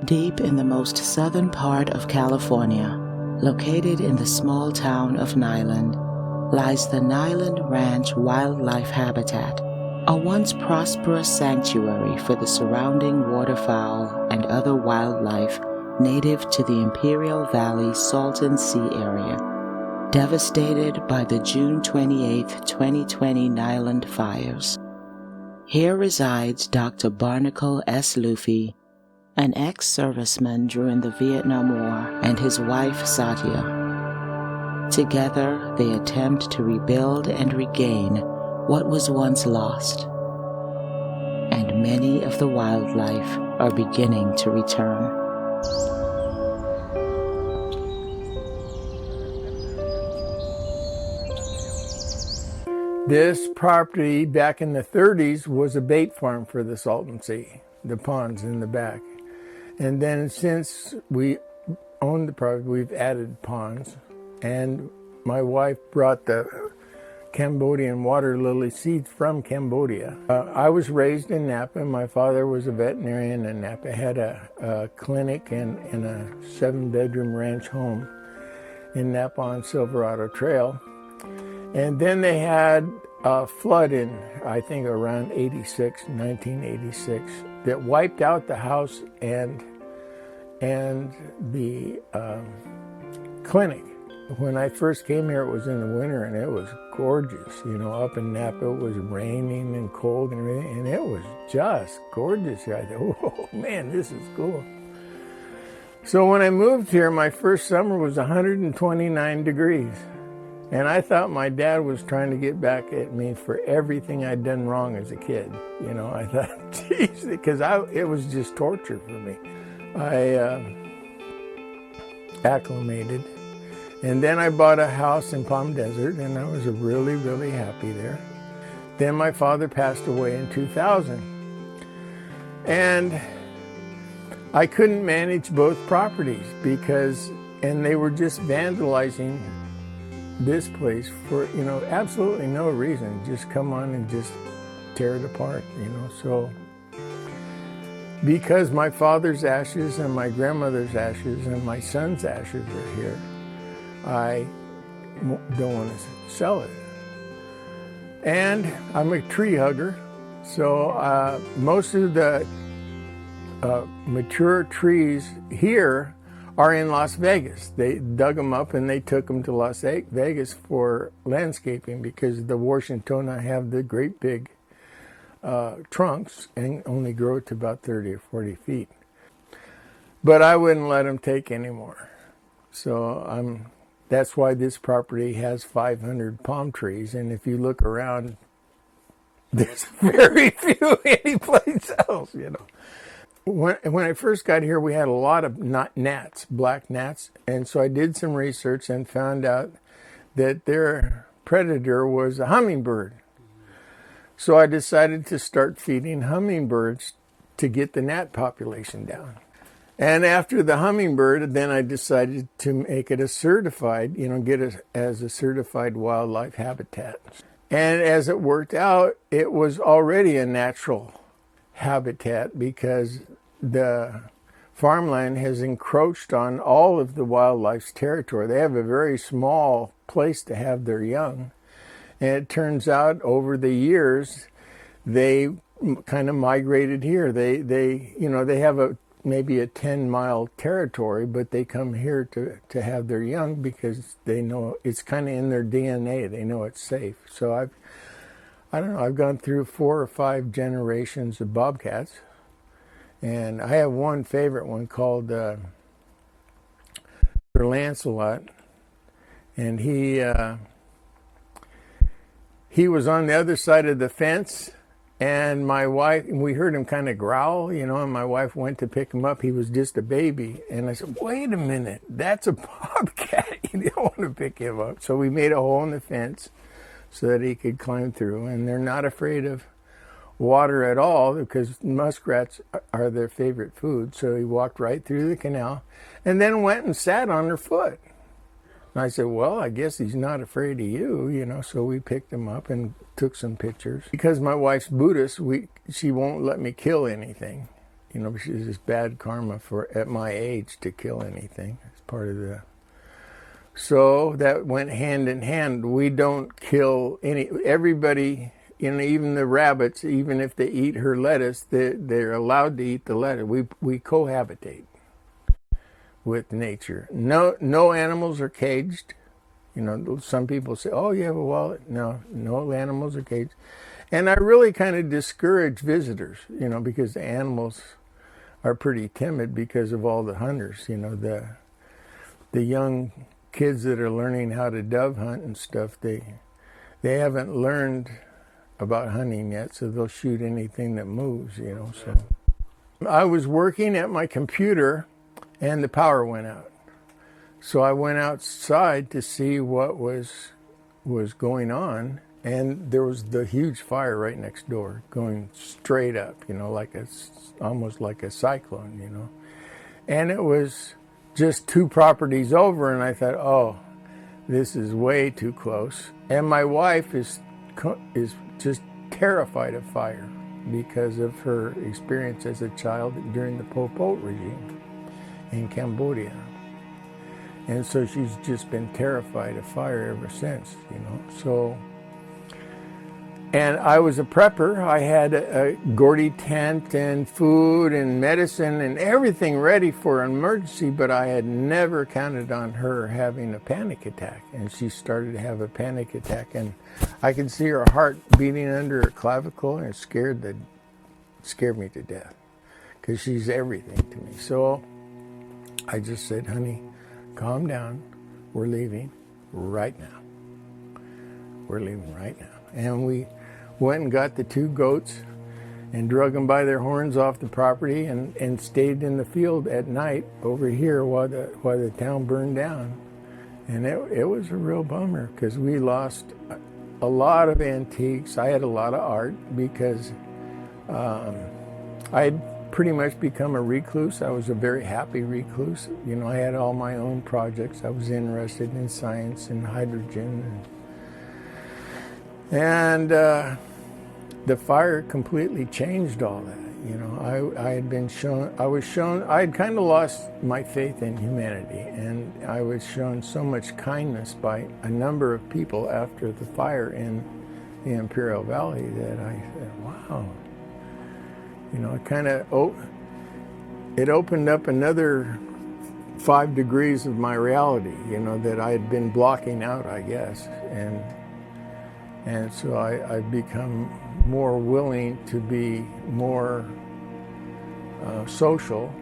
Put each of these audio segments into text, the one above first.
Deep in the most southern part of California, located in the small town of Nyland, lies the Nyland Ranch Wildlife Habitat, a once prosperous sanctuary for the surrounding waterfowl and other wildlife native to the Imperial Valley Salton Sea area, devastated by the June 28, 2020 Nyland fires. Here resides Dr. Barnacle S. Luffy, an ex-serviceman during the Vietnam War, and his wife Satya. Together, they attempt to rebuild and regain what was once lost. And many of the wildlife are beginning to return. This property back in the 30s was a bait farm for the Salton Sea, the ponds in the back. And then since we owned the property, we've added ponds. And my wife brought the Cambodian water lily seeds from Cambodia. I was raised in Napa. My father was a veterinarian in Napa, had a clinic and a 7-bedroom ranch home in Napa on Silverado Trail. And then they had a flood in, I think, around 1986, that wiped out the house and the clinic. When I first came here, it was in the winter, and it was gorgeous. You know, up in Napa, it was raining and cold and everything, and it was just gorgeous here. I thought, oh, man, this is cool. So when I moved here, my first summer was 129 degrees. And I thought my dad was trying to get back at me for everything I'd done wrong as a kid. You know, I thought, geez, because it was just torture for me. I acclimated. And then I bought a house in Palm Desert, and I was really, really happy there. Then my father passed away in 2000. And I couldn't manage both properties and they were just vandalizing this place for, you know, absolutely no reason. Just come on and just tear it apart, you know. So because my father's ashes and my grandmother's ashes and my son's ashes are here, I don't want to sell it. And I'm a tree hugger, so most of the mature trees here are in Las Vegas. They dug them up and they took them to Las Vegas for landscaping because the Washingtona have the great big trunks and only grow to about 30 or 40 feet. But I wouldn't let them take any more. So that's why this property has 500 palm trees, and if you look around, there's very few anyplace else, you know. When I first got here, we had a lot of gnats, black gnats, and so I did some research and found out that their predator was a hummingbird. So I decided to start feeding hummingbirds to get the gnat population down. And after the hummingbird, then I decided to make it a certified, you know, get it as a certified wildlife habitat. And as it worked out, it was already a natural habitat because the farmland has encroached on all of the wildlife's territory. They have a very small place to have their young. And it turns out over the years, they kind of migrated here. They you know, they have maybe a 10-mile territory, but they come here to have their young because they know it's kind of in their DNA. They know it's safe. So I don't know, I've gone through 4 or 5 generations of bobcats, and I have one favorite one called Sir Lancelot, and he was on the other side of the fence, and my wife, we heard him kind of growl, you know, and my wife went to pick him up. He was just a baby, and I said, wait a minute, that's a bobcat. You don't want to pick him up. So we made a hole in the fence so that he could climb through. And they're not afraid of water at all because muskrats are their favorite food. So he walked right through the canal and then went and sat on her foot. And I said, well, I guess he's not afraid of you, you know. So we picked him up and took some pictures. Because my wife's Buddhist, she won't let me kill anything. you know, it's just bad karma for at my age to kill anything. It's part of the. So that went hand in hand. We don't kill everybody, you know, even the rabbits, even if they eat her lettuce, they're allowed to eat the lettuce. We cohabitate with nature. No animals are caged. You know, some people say, "Oh, you have a wallet." No animals are caged. And I really kind of discourage visitors, you know, because the animals are pretty timid because of all the hunters. You know, the young kids that are learning how to dove hunt and stuff, they haven't learned about hunting yet, so they'll shoot anything that moves, you know. So I was working at my computer and the power went out. So I went outside to see what was going on, and there was the huge fire right next door going straight up, you know, almost like a cyclone, you know. And it was just 2 properties over, and I thought, oh, this is way too close. And my wife is just terrified of fire because of her experience as a child during the Pol Pot regime in Cambodia. And so she's just been terrified of fire ever since, you know. So, and I was a prepper. I had a Gordy tent and food and medicine and everything ready for an emergency, but I had never counted on her having a panic attack. And she started to have a panic attack, and I could see her heart beating under her clavicle, and it scared me to death because she's everything to me. So I just said, honey, calm down. We're leaving right now. We're leaving right now. And we went and got the 2 goats and drug them by their horns off the property and stayed in the field at night over here while the town burned down. And it was a real bummer because we lost a lot of antiques. I had a lot of art because I had pretty much become a recluse. I was a very happy recluse. You know, I had all my own projects. I was interested in science and hydrogen. And the fire completely changed all that. You know, I had kind of lost my faith in humanity, and I was shown so much kindness by a number of people after the fire in the Imperial Valley that I said, wow. You know, it opened up another 5 degrees of my reality, you know, that I had been blocking out, I guess. And so I've become more willing to be more social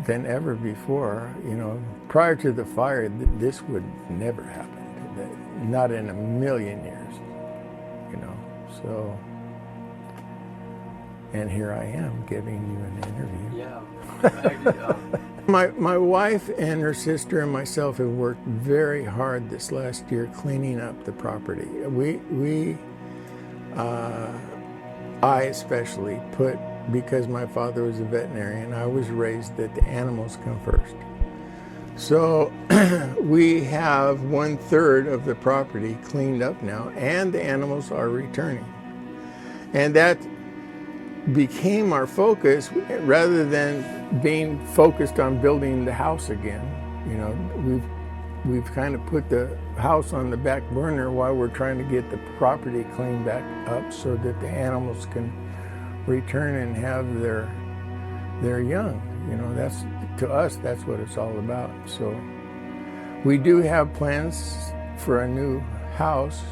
than ever before. You know, prior to the fire, this would never happen, not in a million years, you know, so. And here I am giving you an interview. Yeah. My wife and her sister and myself have worked very hard this last year cleaning up the property. I especially because my father was a veterinarian, I was raised that the animals come first. So we have 1/3 of the property cleaned up now, and the animals are returning. And that became our focus rather than being focused on building the house again. You know, we've kind of put the house on the back burner while we're trying to get the property cleaned back up so that the animals can return and have their young. You know, to us that's what it's all about. So we do have plans for a new house,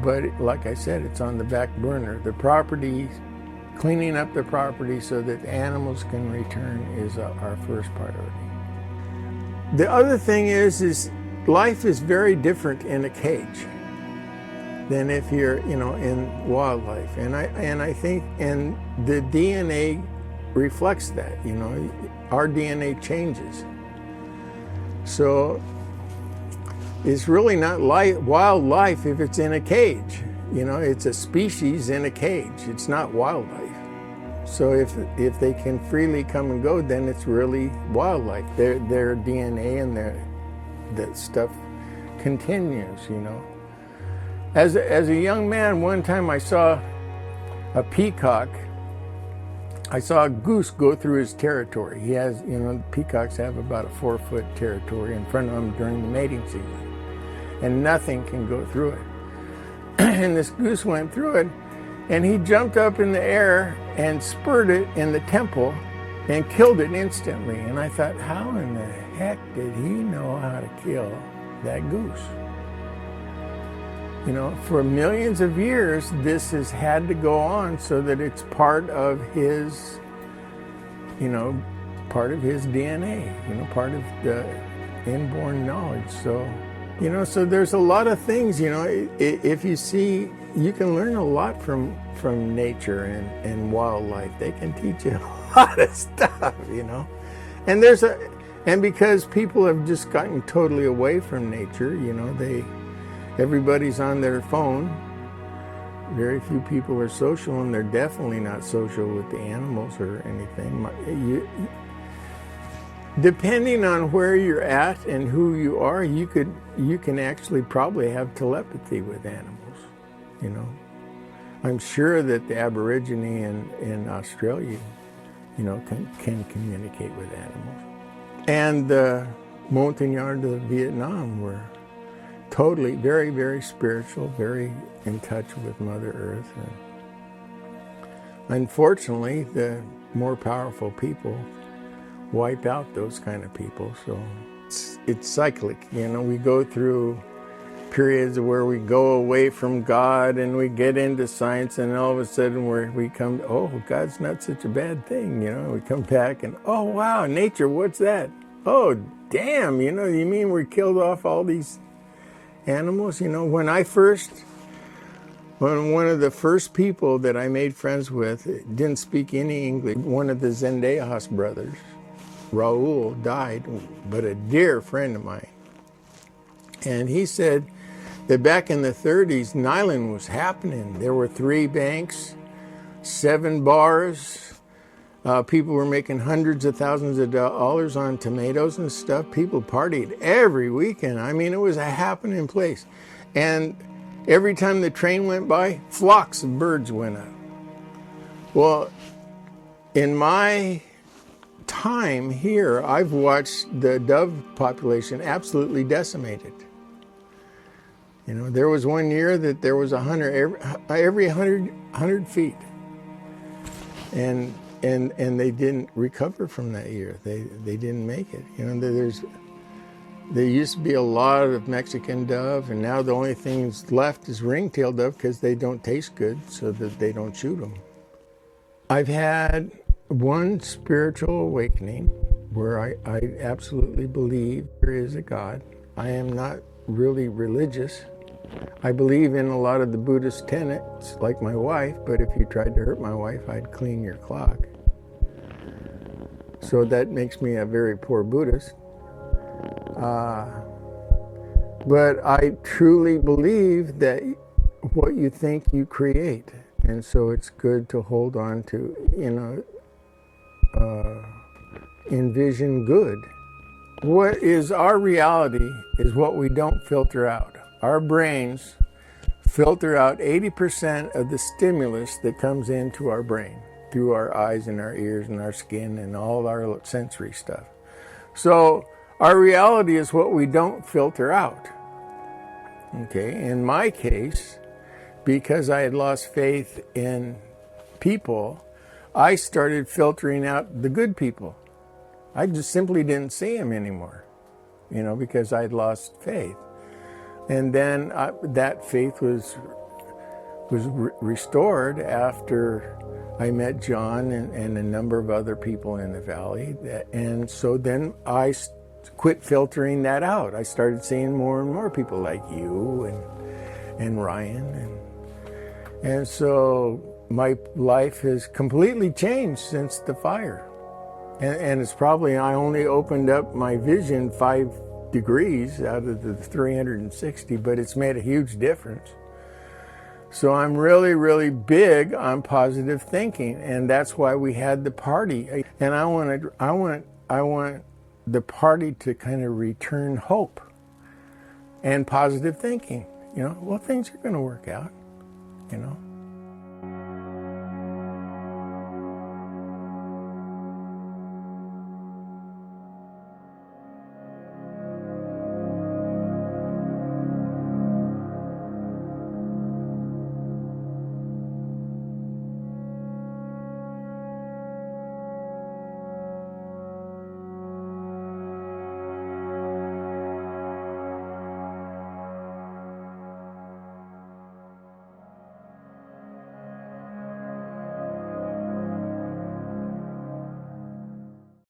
but like I said, it's on the back burner. The property, cleaning up the property so that the animals can return is our first priority. The other thing is life is very different in a cage than if you're, you know, in wildlife. And I think, and the DNA reflects that, you know, our DNA changes. So it's really not wildlife if it's in a cage. You know, it's a species in a cage. It's not wildlife. So if they can freely come and go, then it's really wildlife. Their DNA and that stuff continues, you know. As a young man, one time I saw a peacock. I saw a goose go through his territory. He has, peacocks have about a 4-foot territory in front of them during the mating season, and nothing can go through it. And this goose went through it, and he jumped up in the air and spurred it in the temple and killed it instantly. And I thought, how in the heck did he know how to kill that goose? For millions of years, this has had to go on so that it's part of his, part of his DNA, part of the inborn knowledge. So, so there's a lot of things, if you see, you can learn a lot from nature and wildlife. They can teach you a lot of stuff, And and because people have just gotten totally away from nature, everybody's on their phone. Very few people are social, and they're definitely not social with the animals or anything. Depending on where you're at and who you are, you can actually probably have telepathy with animals. I'm sure that the Aborigine in Australia, can communicate with animals. And the Montagnards of Vietnam were totally, very, very spiritual, very in touch with Mother Earth. And unfortunately, the more powerful people wipe out those kind of people. So it's cyclic. We go through periods where we go away from God and we get into science, and all of a sudden we come, oh, God's not such a bad thing. We come back and, oh, wow, nature, what's that? Oh, damn, you mean we killed off all these animals? When one of the first people that I made friends with didn't speak any English, one of the Zendejas brothers, Raul, died, but a dear friend of mine. And he said that back in the 30s, Nylon was happening. There were 3 banks, 7 bars. People were making hundreds of thousands of dollars on tomatoes and stuff. People partied every weekend. I mean, it was a happening place. And every time the train went by, flocks of birds went up. Well, in my time here, I've watched the dove population absolutely decimated. There was one year that there was 100 every 100 feet, and they didn't recover from that year. They didn't make it. There used to be a lot of Mexican dove, and now the only things left is ringtail dove because they don't taste good, so that they don't shoot them. I've had one spiritual awakening where I absolutely believe there is a God. I am not really religious. I believe in a lot of the Buddhist tenets, like my wife, but if you tried to hurt my wife, I'd clean your clock. So that makes me a very poor Buddhist. But I truly believe that what you think you create. And so it's good to hold on to, envision good. What is our reality is what we don't filter out. Our brains filter out 80% of the stimulus that comes into our brain through our eyes and our ears and our skin and all our sensory stuff. So our reality is what we don't filter out. Okay, in my case, because I had lost faith in people, I started filtering out the good people. I just simply didn't see them anymore, because I had lost faith. And then that faith was restored after I met John and a number of other people in the valley. And so then I quit filtering that out. I started seeing more and more people like you and Ryan. And so my life has completely changed since the fire. And it's probably, I only opened up my vision 5 degrees out of the 360, but it's made a huge difference. So I'm really, really big on positive thinking, and that's why we had the party. And I want the party to kind of return hope and positive thinking. Well, things are going to work out,